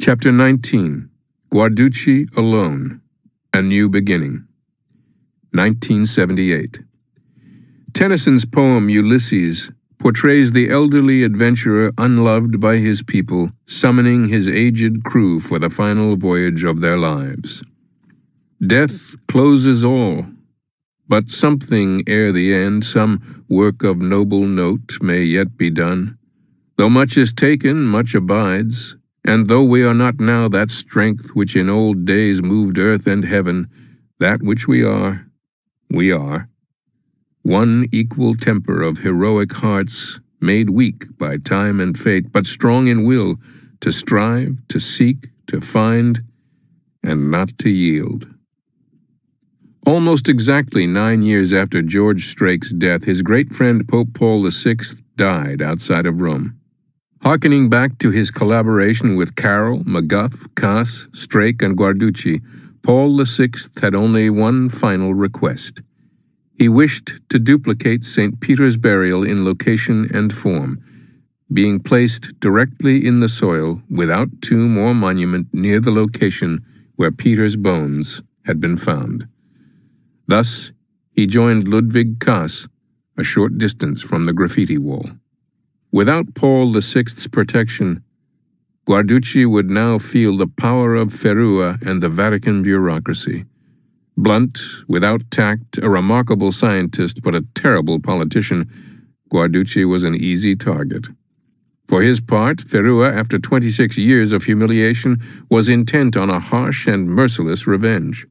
Chapter 19. Guarducci Alone. A New Beginning. 1978. Tennyson's poem Ulysses portrays the elderly adventurer unloved by his people, summoning his aged crew for the final voyage of their lives. Death closes all, but something ere the end, some work of noble note may yet be done. Though much is taken, much abides, and though we are not now that strength which in old days moved earth and heaven, that which we are, we are. One equal temper of heroic hearts, made weak by time and fate, but strong in will, to strive, to seek, to find, and not to yield. Almost exactly 9 years after George Strake's death, his great friend Pope Paul VI died outside of Rome. Harkening back to his collaboration with Carroll, McGuff, Cass, Strake, and Guarducci, Paul VI had only one final request. He wished to duplicate St. Peter's burial in location and form, being placed directly in the soil without tomb or monument near the location where Peter's bones had been found. Thus, he joined Ludwig Cass a short distance from the graffiti wall. Without Paul VI's protection, Guarducci would now feel the power of Ferrua and the Vatican bureaucracy. Blunt, without tact, a remarkable scientist but a terrible politician, Guarducci was an easy target. For his part, Ferrua, after 26 years of humiliation, was intent on a harsh and merciless revenge.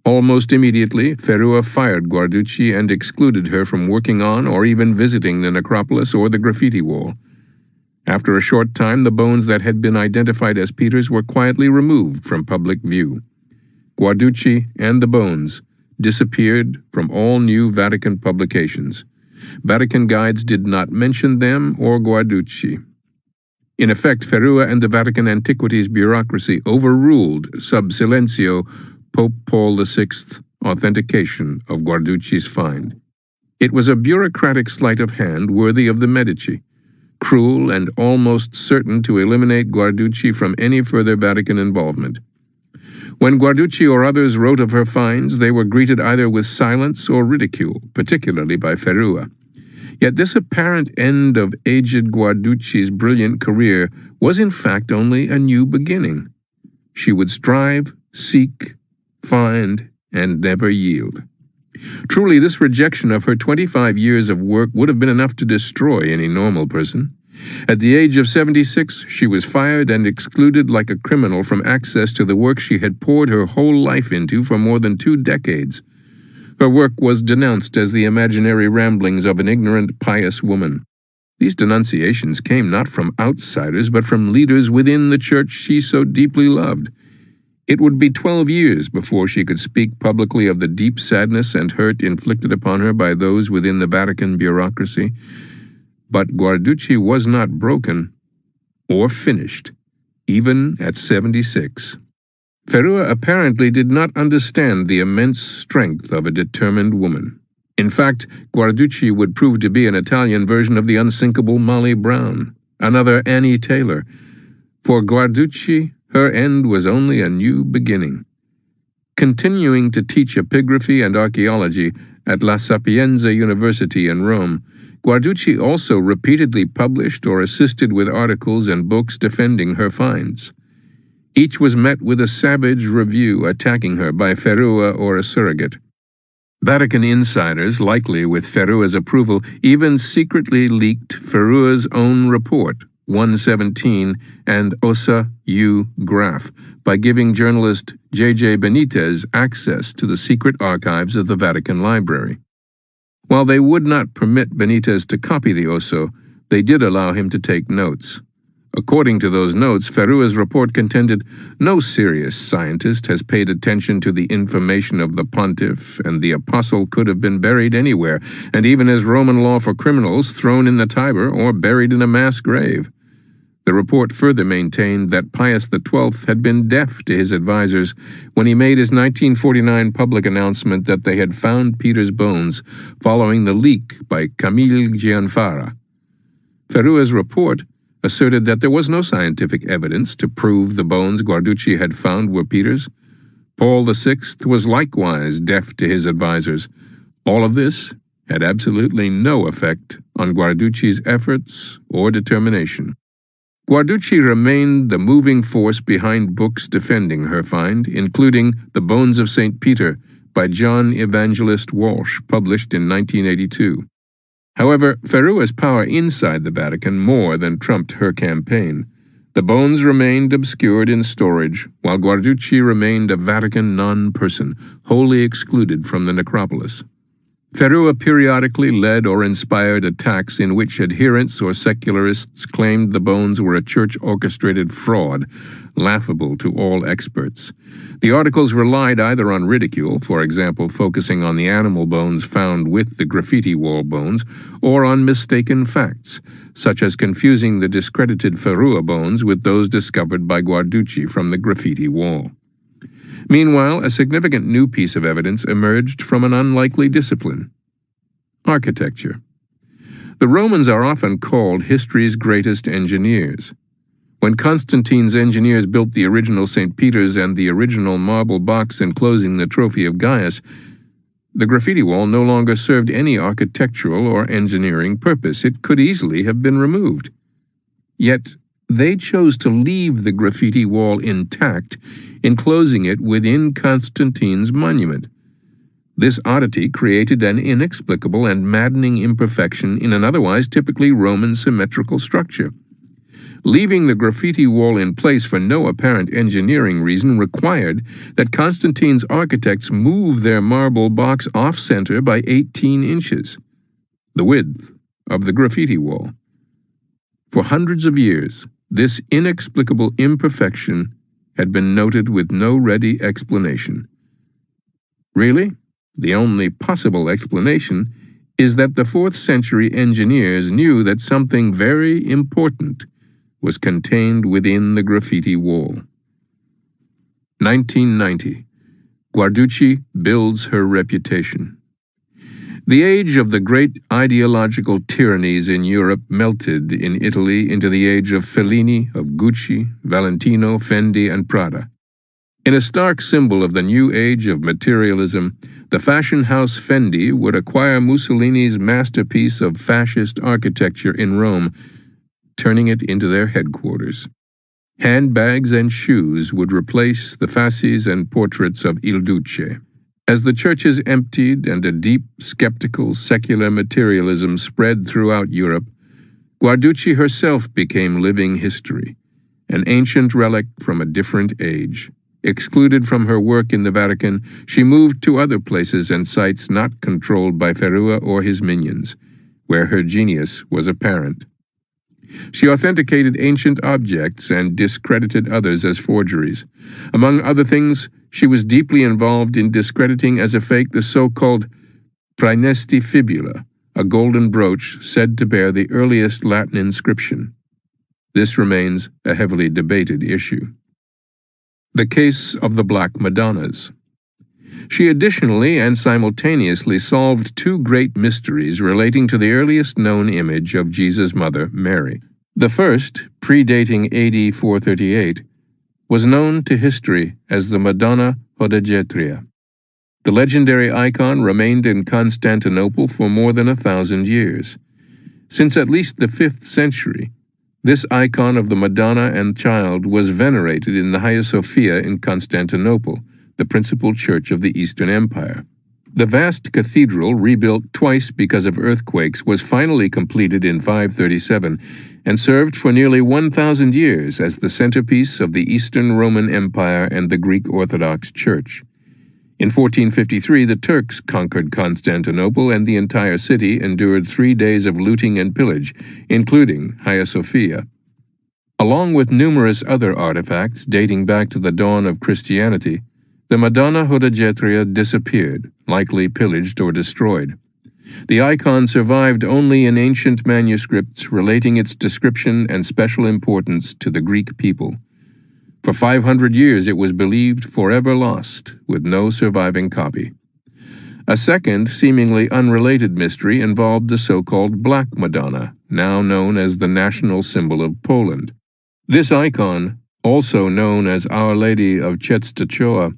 Almost immediately, Ferrua fired Guarducci and excluded her from working on or even visiting the necropolis or the graffiti wall. After a short time, the bones that had been identified as Peter's were quietly removed from public view. Guarducci and the bones disappeared from all new Vatican publications. Vatican guides did not mention them or Guarducci. In effect, Ferrua and the Vatican antiquities bureaucracy overruled sub silentio Pope Paul VI's authentication of Guarducci's find. It was a bureaucratic sleight of hand worthy of the Medici, cruel and almost certain to eliminate Guarducci from any further Vatican involvement. When Guarducci or others wrote of her finds, they were greeted either with silence or ridicule, particularly by Ferrua. Yet this apparent end of aged Guarducci's brilliant career was in fact only a new beginning. She would strive, seek, find, and never yield. Truly, this rejection of her 25 years of work would have been enough to destroy any normal person. At the age of 76, she was fired and excluded like a criminal from access to the work she had poured her whole life into for more than 2 decades. Her work was denounced as the imaginary ramblings of an ignorant, pious woman. These denunciations came not from outsiders, but from leaders within the church she so deeply loved. It would be 12 years before she could speak publicly of the deep sadness and hurt inflicted upon her by those within the Vatican bureaucracy. But Guarducci was not broken or finished, even at 76. Ferrua apparently did not understand the immense strength of a determined woman. In fact, Guarducci would prove to be an Italian version of the unsinkable Molly Brown, another Annie Taylor. For Guarducci, her end was only a new beginning. Continuing to teach epigraphy and archaeology at La Sapienza University in Rome, Guarducci also repeatedly published or assisted with articles and books defending her finds. Each was met with a savage review attacking her by Ferrua or a surrogate. Vatican insiders, likely with Ferrua's approval, even secretly leaked Ferrua's own report, 117, and Ossa U. Graf, by giving journalist J.J. Benitez access to the secret archives of the Vatican Library. While they would not permit Benitez to copy the Osso, they did allow him to take notes. According to those notes, Ferrua's report contended, "No serious scientist has paid attention to the information of the pontiff, and the apostle could have been buried anywhere, and even as Roman law for criminals, thrown in the Tiber or buried in a mass grave." The report further maintained that Pius XII had been deaf to his advisors when he made his 1949 public announcement that they had found Peter's bones following the leak by Camille Gianfara. Ferrua's report asserted that there was no scientific evidence to prove the bones Guarducci had found were Peter's. Paul VI was likewise deaf to his advisors. All of this had absolutely no effect on Guarducci's efforts or determination. Guarducci remained the moving force behind books defending her find, including The Bones of St. Peter by John Evangelist Walsh, published in 1982. However, Ferua's power inside the Vatican more than trumped her campaign. The bones remained obscured in storage, while Guarducci remained a Vatican non-person, wholly excluded from the necropolis. Ferua periodically led or inspired attacks in which adherents or secularists claimed the bones were a church-orchestrated fraud, laughable to all experts. The articles relied either on ridicule, for example focusing on the animal bones found with the graffiti wall bones, or on mistaken facts, such as confusing the discredited Ferua bones with those discovered by Guarducci from the graffiti wall. Meanwhile, a significant new piece of evidence emerged from an unlikely discipline: architecture. The Romans are often called history's greatest engineers. When Constantine's engineers built the original St. Peter's and the original marble box enclosing the trophy of Gaius, the graffiti wall no longer served any architectural or engineering purpose. It could easily have been removed. Yet, they chose to leave the graffiti wall intact, enclosing it within Constantine's monument. This oddity created an inexplicable and maddening imperfection in an otherwise typically Roman symmetrical structure. Leaving the graffiti wall in place for no apparent engineering reason required that Constantine's architects move their marble box off-center by 18 inches, the width of the graffiti wall. For hundreds of years, this inexplicable imperfection had been noted with no ready explanation. Really, the only possible explanation is that the 4th century engineers knew that something very important was contained within the graffiti wall. 1990. Guarducci builds her reputation. The age of the great ideological tyrannies in Europe melted in Italy into the age of Fellini, of Gucci, Valentino, Fendi, and Prada. In a stark symbol of the new age of materialism, the fashion house Fendi would acquire Mussolini's masterpiece of fascist architecture in Rome, turning it into their headquarters. Handbags and shoes would replace the fasces and portraits of Il Duce. As the churches emptied and a deep, skeptical, secular materialism spread throughout Europe, Guarducci herself became living history, an ancient relic from a different age. Excluded from her work in the Vatican, she moved to other places and sites not controlled by Ferua or his minions, where her genius was apparent. She authenticated ancient objects and discredited others as forgeries. Among other things, she was deeply involved in discrediting as a fake the so-called Praenesti fibula, a golden brooch said to bear the earliest Latin inscription. This remains a heavily debated issue. The case of the Black Madonnas. She additionally and simultaneously solved 2 great mysteries relating to the earliest known image of Jesus' mother, Mary. The first, predating AD 438, was known to history as the Madonna Hodegetria. The legendary icon remained in Constantinople for more than 1,000 years. Since at least the 5th century, this icon of the Madonna and Child was venerated in the Hagia Sophia in Constantinople, the principal church of the Eastern Empire. The vast cathedral, rebuilt twice because of earthquakes, was finally completed in 537 and served for nearly 1,000 years as the centerpiece of the Eastern Roman Empire and the Greek Orthodox Church. In 1453, the Turks conquered Constantinople, and the entire city endured 3 days of looting and pillage, including Hagia Sophia. Along with numerous other artifacts dating back to the dawn of Christianity, the Madonna Hodegetria disappeared, likely pillaged or destroyed. The icon survived only in ancient manuscripts relating its description and special importance to the Greek people. For 500 years it was believed forever lost, with no surviving copy. A second, seemingly unrelated mystery involved the so-called Black Madonna, now known as the national symbol of Poland. This icon, also known as Our Lady of Czestochowa,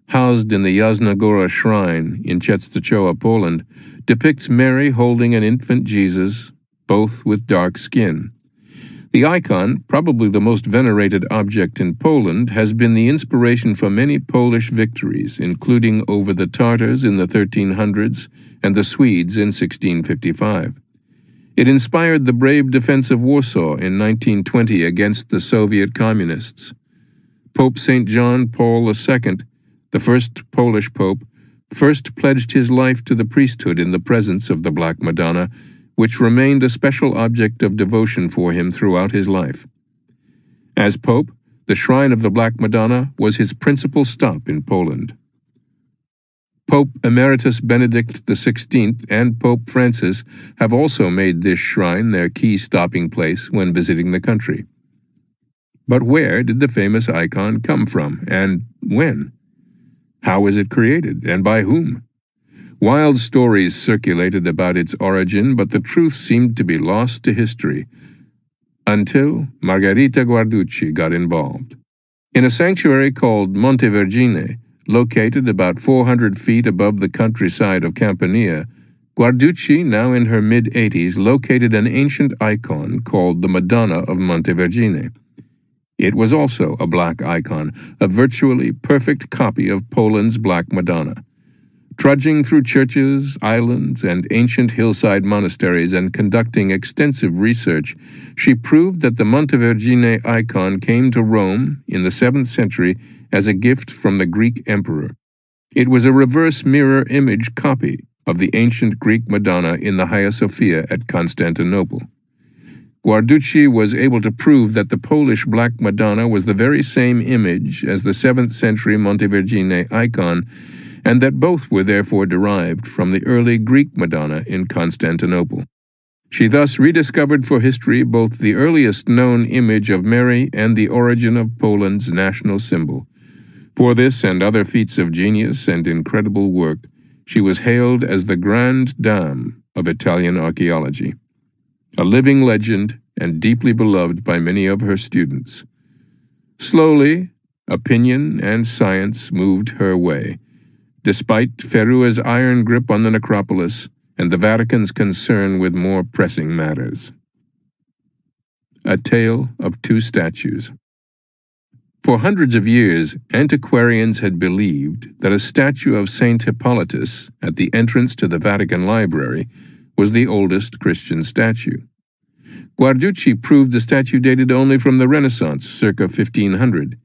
housed in the Jasna Góra Shrine in Czestochowa, Poland, depicts Mary holding an infant Jesus, both with dark skin. The icon, probably the most venerated object in Poland, has been the inspiration for many Polish victories, including over the Tatars in the 1300s and the Swedes in 1655. It inspired the brave defense of Warsaw in 1920 against the Soviet communists. Pope St. John Paul II, the first Polish pope, first pledged his life to the priesthood in the presence of the Black Madonna, which remained a special object of devotion for him throughout his life. As pope, the Shrine of the Black Madonna was his principal stop in Poland. Pope Emeritus Benedict XVI and Pope Francis have also made this shrine their key stopping place when visiting the country. But where did the famous icon come from, and when? How was it created, and by whom? Wild stories circulated about its origin, but the truth seemed to be lost to history, until Margherita Guarducci got involved. In a sanctuary called Montevergine, located about 400 feet above the countryside of Campania, Guarducci, now in her mid-80s, located an ancient icon called the Madonna of Montevergine. It was also a black icon, a virtually perfect copy of Poland's Black Madonna. Trudging through churches, islands, and ancient hillside monasteries and conducting extensive research, she proved that the Montevergine icon came to Rome in the 7th century as a gift from the Greek emperor. It was a reverse mirror image copy of the ancient Greek Madonna in the Hagia Sophia at Constantinople. Guarducci was able to prove that the Polish Black Madonna was the very same image as the 7th century Montevergine icon, and that both were therefore derived from the early Greek Madonna in Constantinople. She thus rediscovered for history both the earliest known image of Mary and the origin of Poland's national symbol. For this and other feats of genius and incredible work, she was hailed as the Grande Dame of Italian archaeology, a living legend and deeply beloved by many of her students. Slowly, opinion and science moved her way, despite Ferrua's iron grip on the necropolis and the Vatican's concern with more pressing matters. A Tale of Two Statues. For hundreds of years, antiquarians had believed that a statue of Saint Hippolytus at the entrance to the Vatican Library was the oldest Christian statue. Guarducci proved the statue dated only from the Renaissance, circa 1500.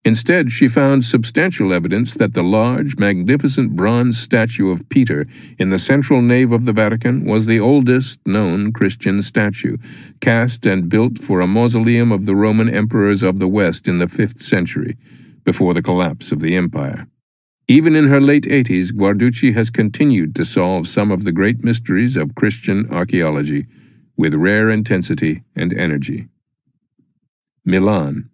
Instead, she found substantial evidence that the large, magnificent bronze statue of Peter in the central nave of the Vatican was the oldest known Christian statue, cast and built for a mausoleum of the Roman emperors of the West in the 5th century, before the collapse of the empire. Even in her late 80s, Guarducci has continued to solve some of the great mysteries of Christian archaeology with rare intensity and energy. Milan.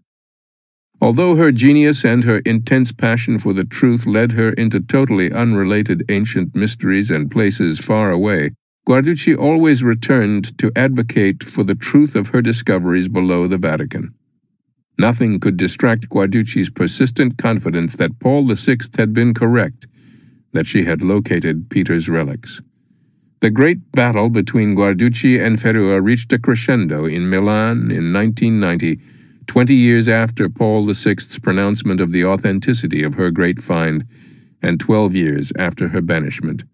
Although her genius and her intense passion for the truth led her into totally unrelated ancient mysteries and places far away, Guarducci always returned to advocate for the truth of her discoveries below the Vatican. Nothing could distract Guarducci's persistent confidence that Paul VI had been correct, that she had located Peter's relics. The great battle between Guarducci and Ferrua reached a crescendo in Milan in 1990, 20 years after Paul VI's pronouncement of the authenticity of her great find, and 12 years after her banishment.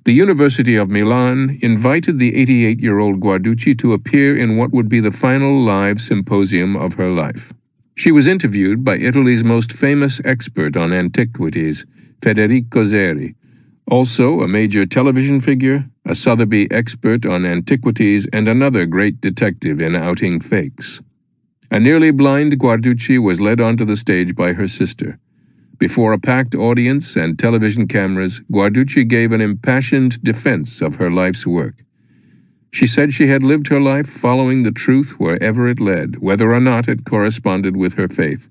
The University of Milan invited the 88-year-old Guarducci to appear in what would be the final live symposium of her life. She was interviewed by Italy's most famous expert on antiquities, Federico Zeri, also a major television figure, a Sotheby expert on antiquities, and another great detective in outing fakes. A nearly blind Guarducci was led onto the stage by her sister. Before a packed audience and television cameras, Guarducci gave an impassioned defense of her life's work. She said she had lived her life following the truth wherever it led, whether or not it corresponded with her faith.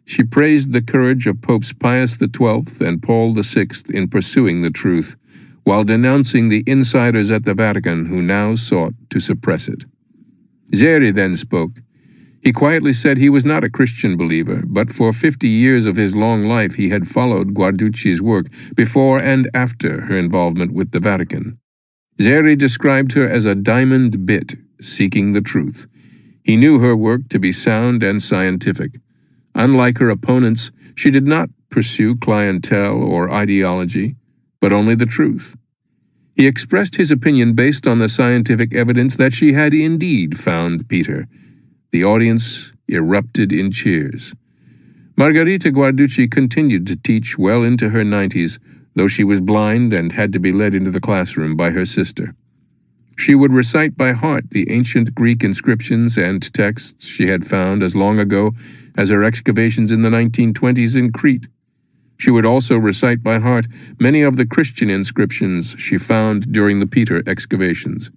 She praised the courage of Popes Pius XII and Paul VI in pursuing the truth, while denouncing the insiders at the Vatican who now sought to suppress it. Geri then spoke. He quietly said he was not a Christian believer, but for 50 years of his long life he had followed Guarducci's work before and after her involvement with the Vatican. Geri described her as a diamond bit, seeking the truth. He knew her work to be sound and scientific. Unlike her opponents, she did not pursue clientele or ideology, but only the truth. He expressed his opinion based on the scientific evidence that she had indeed found Peter. The audience erupted in cheers. Margherita Guarducci continued to teach well into her 90s, though she was blind and had to be led into the classroom by her sister. She would recite by heart the ancient Greek inscriptions and texts she had found as long ago as her excavations in the 1920s in Crete. She would also recite by heart many of the Christian inscriptions she found during the Peter excavations.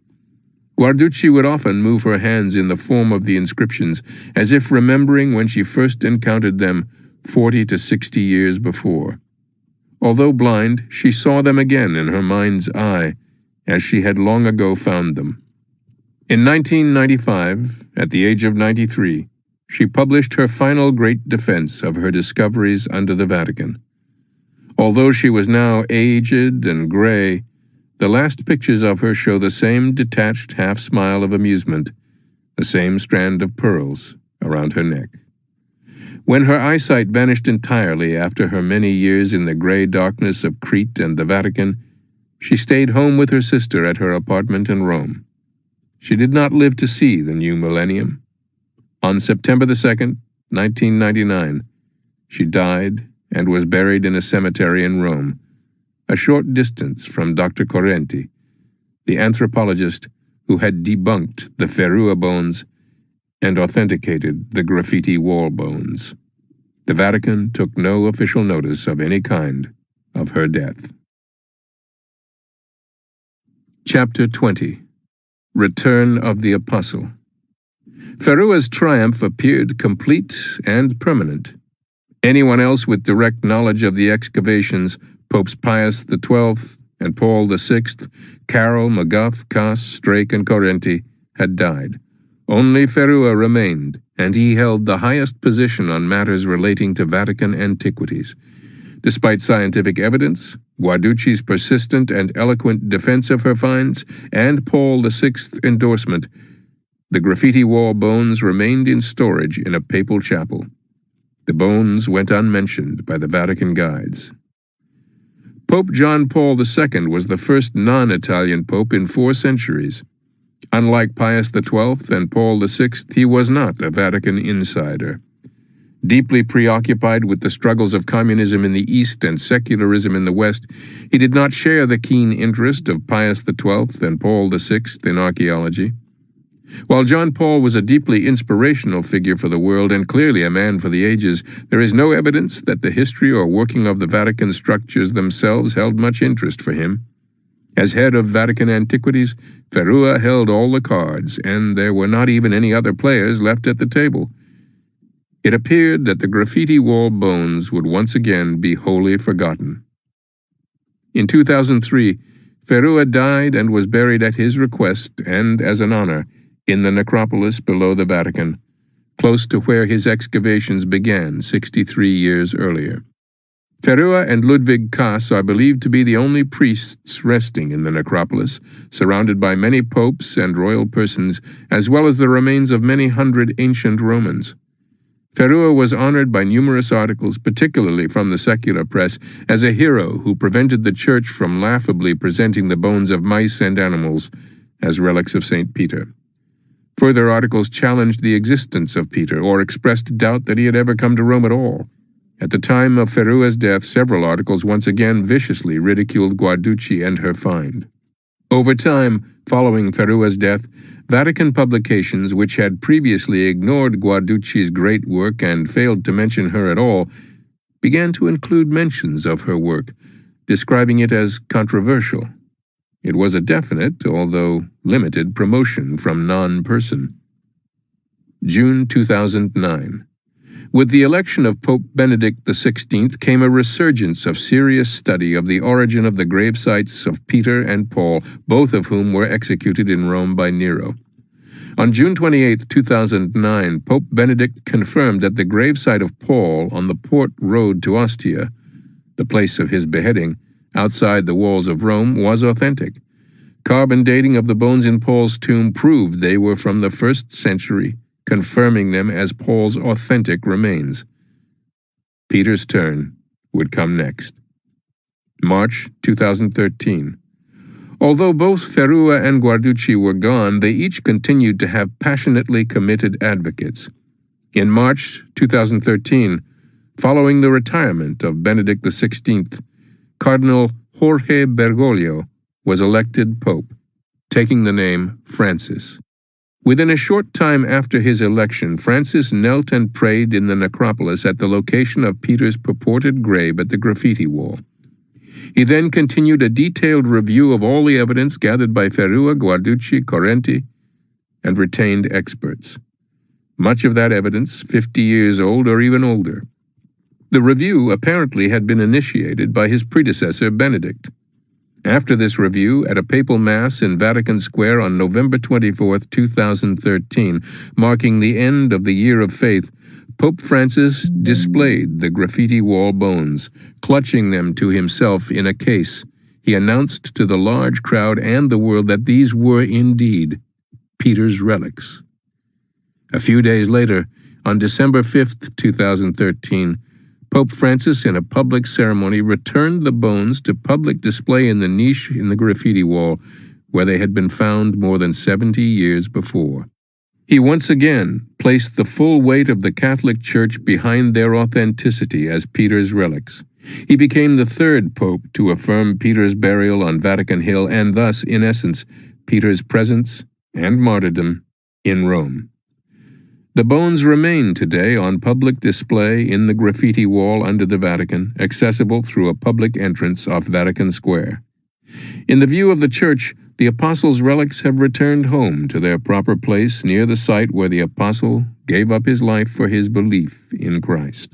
Guarducci would often move her hands in the form of the inscriptions, as if remembering when she first encountered them 40 to 60 years before. Although blind, she saw them again in her mind's eye, as she had long ago found them. In 1995, at the age of 93, she published her final great defense of her discoveries under the Vatican. Although she was now aged and gray, the last pictures of her show the same detached half-smile of amusement, the same strand of pearls around her neck. When her eyesight vanished entirely after her many years in the gray darkness of Crete and the Vatican, she stayed home with her sister at her apartment in Rome. She did not live to see the new millennium. On September 2nd, 1999, she died and was buried in a cemetery in Rome, a short distance from Dr. Correnti, the anthropologist who had debunked the Ferrua bones and authenticated the graffiti wall bones. The Vatican took no official notice of any kind of her death. Chapter 20. Return of the Apostle. Ferrua's triumph appeared complete and permanent. Anyone else with direct knowledge of the excavations, Popes Pius XII and Paul VI, Carroll, McGuff, Cass, Strake, and Correnti, had died. Only Ferrua remained, and he held the highest position on matters relating to Vatican antiquities. Despite scientific evidence, Guarducci's persistent and eloquent defense of her finds, and Paul VI's endorsement, the graffiti wall bones remained in storage in a papal chapel. The bones went unmentioned by the Vatican guides. Pope John Paul II was the first non-Italian pope in 4 centuries. Unlike Pius XII and Paul VI, he was not a Vatican insider. Deeply preoccupied with the struggles of communism in the East and secularism in the West, he did not share the keen interest of Pius XII and Paul VI in archaeology. While John Paul was a deeply inspirational figure for the world and clearly a man for the ages, there is no evidence that the history or working of the Vatican structures themselves held much interest for him. As head of Vatican antiquities, Ferrua held all the cards, and there were not even any other players left at the table. It appeared that the graffiti wall bones would once again be wholly forgotten. In 2003, Ferrua died and was buried at his request and as an honor in the necropolis below the Vatican, close to where his excavations began 63 years earlier. Ferrua and Ludwig Cass are believed to be the only priests resting in the necropolis, surrounded by many popes and royal persons, as well as the remains of many hundred ancient Romans. Ferrua was honored by numerous articles, particularly from the secular press, as a hero who prevented the Church from laughably presenting the bones of mice and animals as relics of St. Peter. Further articles challenged the existence of Peter or expressed doubt that he had ever come to Rome at all. At the time of Ferrua's death, several articles once again viciously ridiculed Guarducci and her find. Over time, following Ferrua's death, Vatican publications, which had previously ignored Guarducci's great work and failed to mention her at all, began to include mentions of her work, describing it as controversial. It was a definite, although limited, promotion from non-person. June 2009. With the election of Pope Benedict XVI came a resurgence of serious study of the origin of the gravesites of Peter and Paul, both of whom were executed in Rome by Nero. On June 28, 2009, Pope Benedict confirmed that the gravesite of Paul on the port road to Ostia, the place of his beheading, outside the walls of Rome, was authentic. Carbon dating of the bones in Paul's tomb proved they were from the 1st century, confirming them as Paul's authentic remains. Peter's turn would come next. March 2013. Although both Ferrua and Guarducci were gone, they each continued to have passionately committed advocates. In March 2013, following the retirement of Benedict XVI, Cardinal Jorge Bergoglio was elected pope, taking the name Francis. Within a short time after his election, Francis knelt and prayed in the necropolis at the location of Peter's purported grave at the graffiti wall. He then continued a detailed review of all the evidence gathered by Ferrua, Guarducci, Correnti, and retained experts. Much of that evidence 50 years old or even older. The review apparently had been initiated by his predecessor, Benedict. After this review, at a papal mass in Vatican Square on November 24, 2013, marking the end of the Year of Faith, Pope Francis displayed the graffiti wall bones. Clutching them to himself in a case, he announced to the large crowd and the world that these were indeed Peter's relics. A few days later, on December 5, 2013, Pope Francis, in a public ceremony, returned the bones to public display in the niche in the graffiti wall where they had been found more than 70 years before. He once again placed the full weight of the Catholic Church behind their authenticity as Peter's relics. He became the third pope to affirm Peter's burial on Vatican Hill and thus, in essence, Peter's presence and martyrdom in Rome. The bones remain today on public display in the graffiti wall under the Vatican, accessible through a public entrance off Vatican Square. In the view of the Church, the Apostles' relics have returned home to their proper place near the site where the Apostle gave up his life for his belief in Christ.